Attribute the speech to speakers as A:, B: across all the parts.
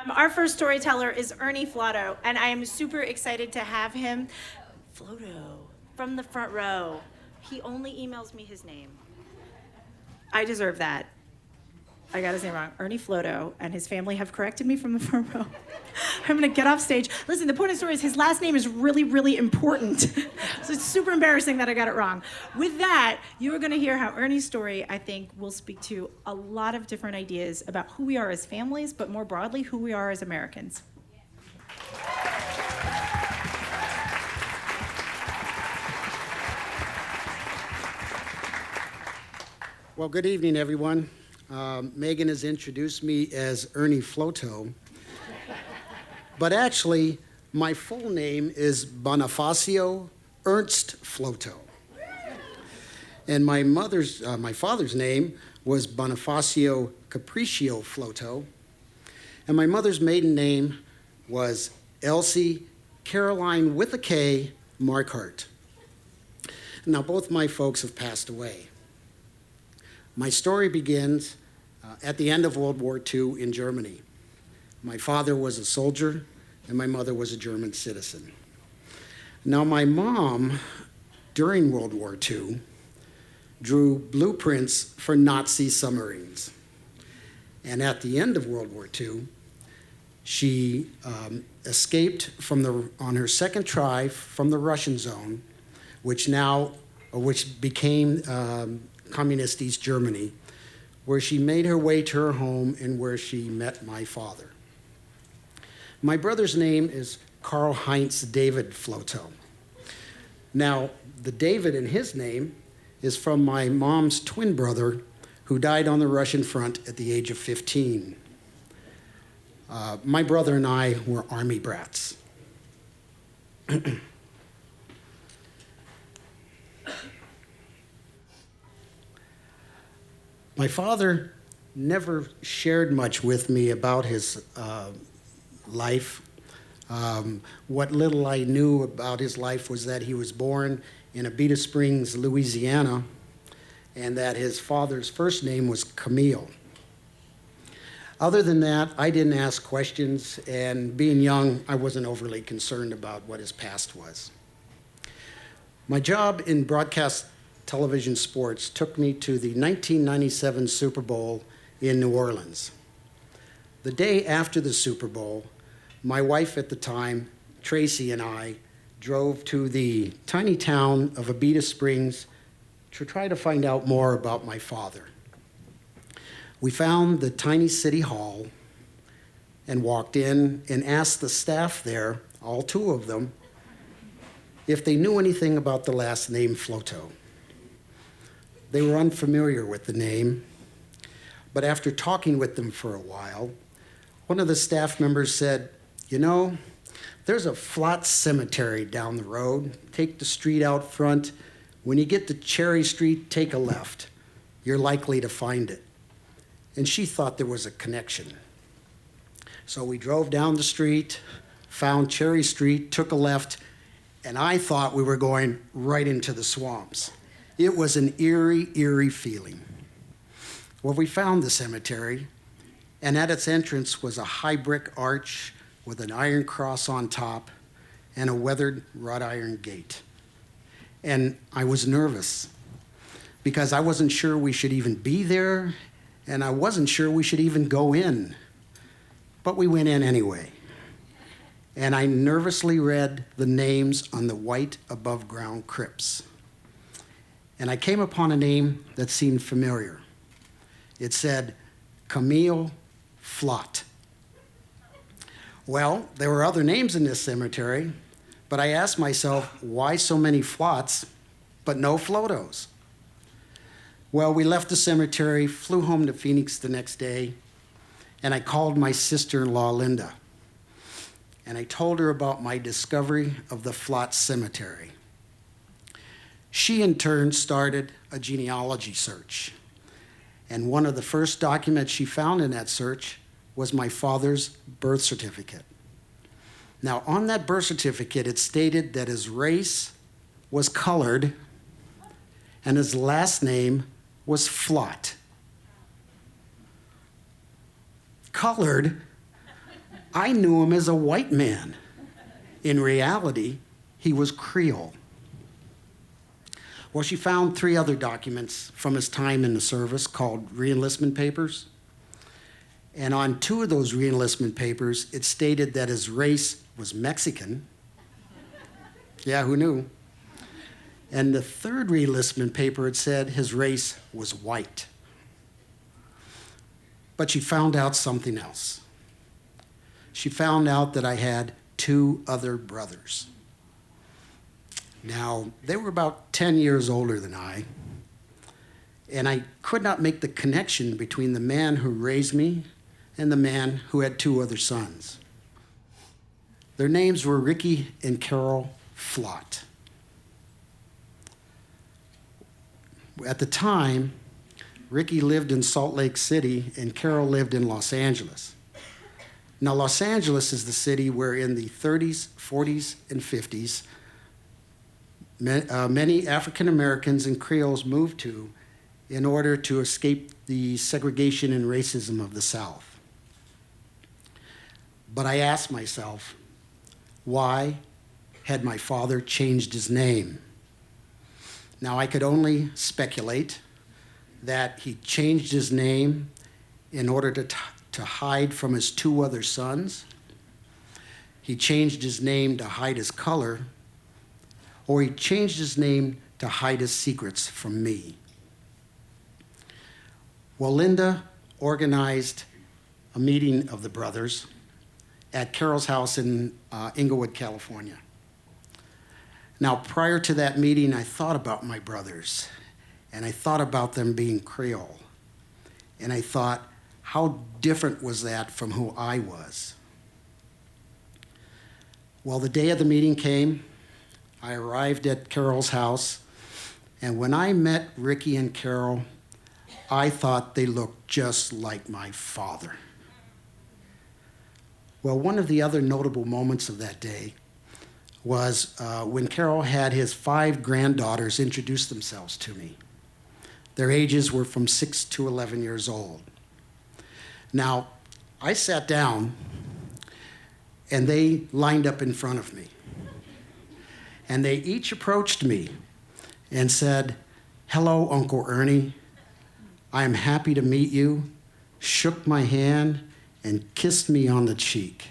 A: Our first storyteller is Ernie Flotto, and I am super excited to have him. Flotto, from the front row. He only emails me his name. I deserve that. I got his name wrong. Ernie Flotto and his family have corrected me from the front row. I'm gonna get off stage. Listen, the point of the story is his last name is really, really important. So it's super embarrassing that I got it wrong. With that, you are gonna hear how Ernie's story, I think, will speak to a lot of different ideas about who we are as families, but more broadly, who we are as Americans.
B: Well, good evening, everyone. Megan has introduced me as Ernie Flotto, but actually, my full name is Bonifacio Ernst Flotto, and my father's name was Bonifacio Capriccio Flotto, and my mother's maiden name was Elsie Caroline with a K Markhart. Now, both my folks have passed away. My story begins at the end of World War II in Germany. My father was a soldier, and my mother was a German citizen. Now, my mom, during World War II, drew blueprints for Nazi submarines. And at the end of World War II, she escaped on her second try from the Russian zone, which became Communist East Germany, where she made her way to her home and where she met my father. My brother's name is Karl Heinz David Flotto. Now, the David in his name is from my mom's twin brother who died on the Russian front at the age of 15. My brother and I were Army brats. My father never shared much with me about his life. What little I knew about his life was that he was born in Abita Springs, Louisiana, and that his father's first name was Camille. Other than that, I didn't ask questions, and being young, I wasn't overly concerned about what his past was. My job in broadcast television sports took me to the 1997 Super Bowl in New Orleans. The day after the Super Bowl, my wife at the time, Tracy, and I drove to the tiny town of Abita Springs to try to find out more about my father. We found the tiny city hall and walked in and asked the staff there, all two of them, if they knew anything about the last name Flotto. They were unfamiliar with the name, but after talking with them for a while, one of the staff members said, "You know, there's a Flott cemetery down the road. Take the street out front. When you get to Cherry Street, take a left. You're likely to find it." And she thought there was a connection. So we drove down the street, found Cherry Street, took a left, and I thought we were going right into the swamps. It was an eerie, eerie feeling. Well, we found the cemetery, and at its entrance was a high brick arch with an iron cross on top and a weathered wrought iron gate. And I was nervous because I wasn't sure we should even be there, and I wasn't sure we should even go in. But we went in anyway. And I nervously read the names on the white above-ground crypts. And I came upon a name that seemed familiar. It said, Camille Flott. Well, there were other names in this cemetery, but I asked myself, why so many Flotts, but no Flottos? Well, we left the cemetery, flew home to Phoenix the next day, and I called my sister-in-law, Linda. And I told her about my discovery of the Flott Cemetery. She, in turn, started a genealogy search. And one of the first documents she found in that search was my father's birth certificate. Now, on that birth certificate, it stated that his race was colored and his last name was Flott. Colored I knew him as a white man. In reality, he was Creole. Well, she found 3 other documents from his time in the service called reenlistment papers. And on 2 of those reenlistment papers, it stated that his race was Mexican. Yeah, who knew? And the 3rd reenlistment paper, it said his race was white. But she found out something else. She found out that I had 2 other brothers. Now, they were about 10 years older than I, and I could not make the connection between the man who raised me and the man who had 2 other sons. Their names were Ricky and Carol Flott. At the time, Ricky lived in Salt Lake City and Carol lived in Los Angeles. Now, Los Angeles is the city where in the 30s, 40s, and 50s, many African Americans and Creoles moved to in order to escape the segregation and racism of the South. But I asked myself, why had my father changed his name? Now, I could only speculate that he changed his name in order to hide from his 2 other sons. He changed his name to hide his color, or he changed his name to hide his secrets from me. Well, Linda organized a meeting of the brothers at Carol's house in Inglewood, California. Now, prior to that meeting, I thought about my brothers, and I thought about them being Creole. And I thought, how different was that from who I was? Well, the day of the meeting came. I arrived at Carol's house, and when I met Ricky and Carol, I thought they looked just like my father. Well, one of the other notable moments of that day was when Carol had his 5 granddaughters introduce themselves to me. Their ages were from 6 to 11 years old. Now, I sat down, and they lined up in front of me. And they each approached me and said, "Hello, Uncle Ernie. I am happy to meet you," shook my hand, and kissed me on the cheek.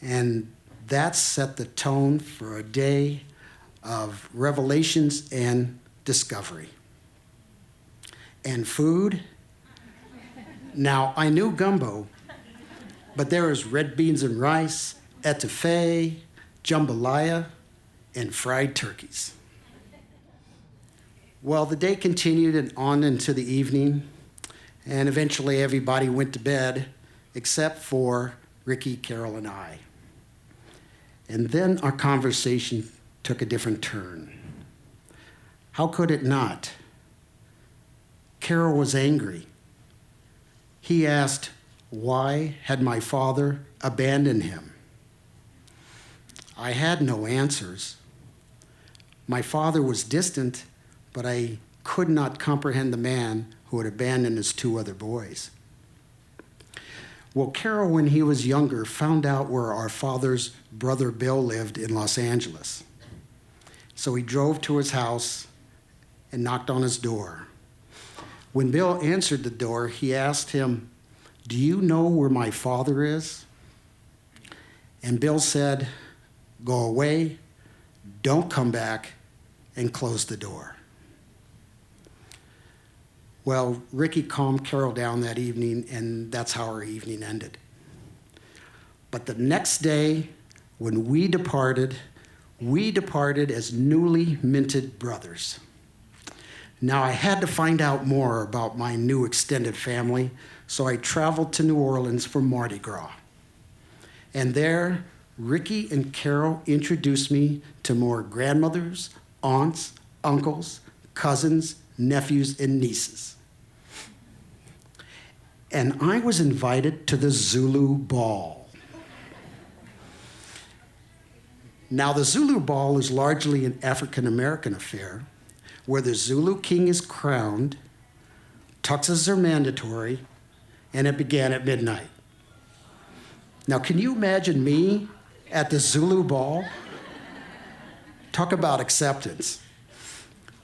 B: And that set the tone for a day of revelations and discovery. And food? Now, I knew gumbo, but there was red beans and rice, etouffee, jambalaya, and fried turkeys. Well, the day continued and on into the evening, and eventually everybody went to bed except for Ricky, Carol, and I. And then our conversation took a different turn. How could it not? Carol was angry. He asked, why had my father abandoned him? I had no answers. My father was distant, but I could not comprehend the man who had abandoned his 2 other boys. Well, Carol, when he was younger, found out where our father's brother Bill lived in Los Angeles. So he drove to his house and knocked on his door. When Bill answered the door, he asked him, "Do you know where my father is?" And Bill said, "Go away, don't come back," and closed the door. Well, Ricky calmed Carol down that evening, and that's how our evening ended. But the next day, when we departed as newly minted brothers. Now, I had to find out more about my new extended family, so I traveled to New Orleans for Mardi Gras. And there, Ricky and Carol introduced me to more grandmothers, aunts, uncles, cousins, nephews, and nieces. And I was invited to the Zulu Ball. Now, the Zulu Ball is largely an African-American affair, where the Zulu king is crowned, tuxes are mandatory, and it began at midnight. Now, can you imagine me at the Zulu ball? Talk about acceptance.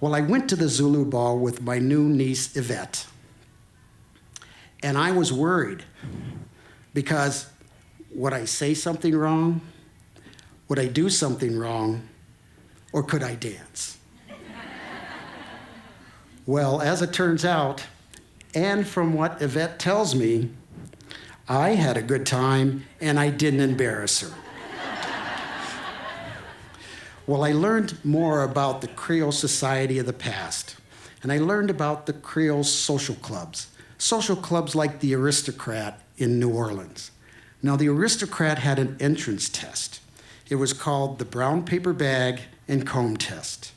B: Well, I went to the Zulu ball with my new niece, Yvette. And I was worried because would I say something wrong? Would I do something wrong? Or could I dance? Well, as it turns out, and from what Yvette tells me, I had a good time and I didn't embarrass her. Well, I learned more about the Creole society of the past, and I learned about the Creole social clubs like the Aristocrat in New Orleans. Now, the Aristocrat had an entrance test. It was called the brown paper bag and comb test,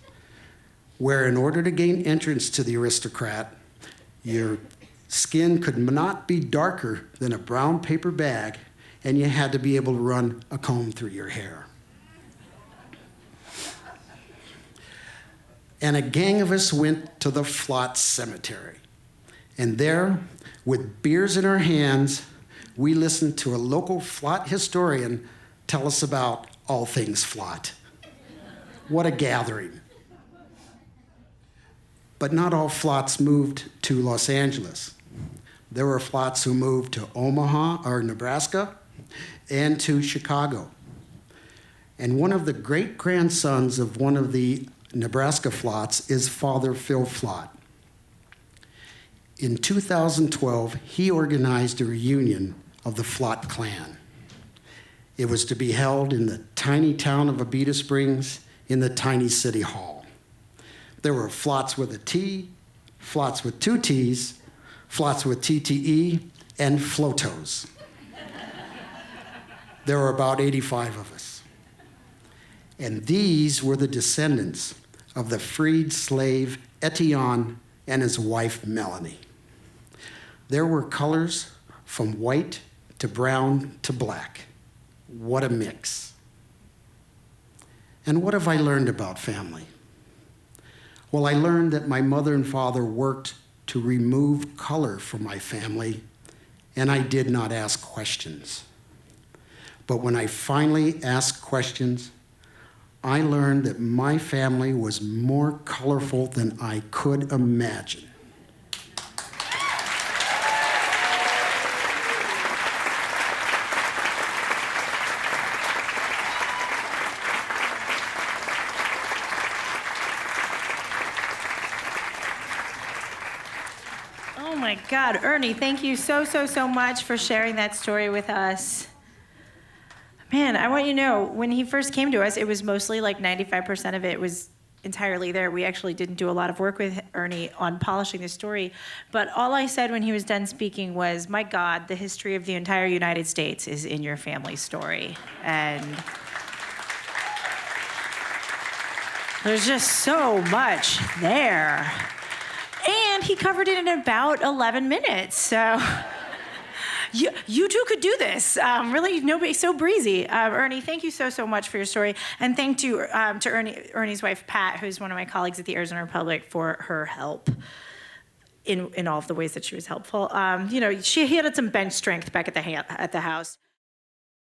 B: where in order to gain entrance to the Aristocrat, your skin could not be darker than a brown paper bag, and you had to be able to run a comb through your hair. And a gang of us went to the Flotto Cemetery. And there, with beers in our hands, we listened to a local Flotto historian tell us about all things Flotto. What a gathering. But not all Flottos moved to Los Angeles. There were Flottos who moved to Omaha, or Nebraska, and to Chicago. And one of the great-grandsons of one of the Nebraska Flottos is Father Phil Flott. In 2012, he organized a reunion of the Flott clan. It was to be held in the tiny town of Abita Springs in the tiny city hall. There were Flotts with a T, Flotts with two T's, Flotts with TTE, and Flottos. There were about 85 of us. And these were the descendants of the freed slave Etienne and his wife Melanie. There were colors from white to brown to black. What a mix. And what have I learned about family? Well, I learned that my mother and father worked to remove color from my family, and I did not ask questions. But when I finally asked questions, I learned that my family was more colorful than I could imagine.
A: Oh my God, Ernie, thank you so much for sharing that story with us. Man, I want you to know, when he first came to us, it was mostly like 95% of it was entirely there. We actually didn't do a lot of work with Ernie on polishing the story. But all I said when he was done speaking was, my God, the history of the entire United States is in your family story. And there's just so much there. And he covered it in about 11 minutes, so... You too could do this. Really, nobody, so breezy. Ernie, thank you so much for your story. And thank you to Ernie's wife, Pat, who's one of my colleagues at the Arizona Republic, for her help in all of the ways that she was helpful. She had some bench strength back at the house.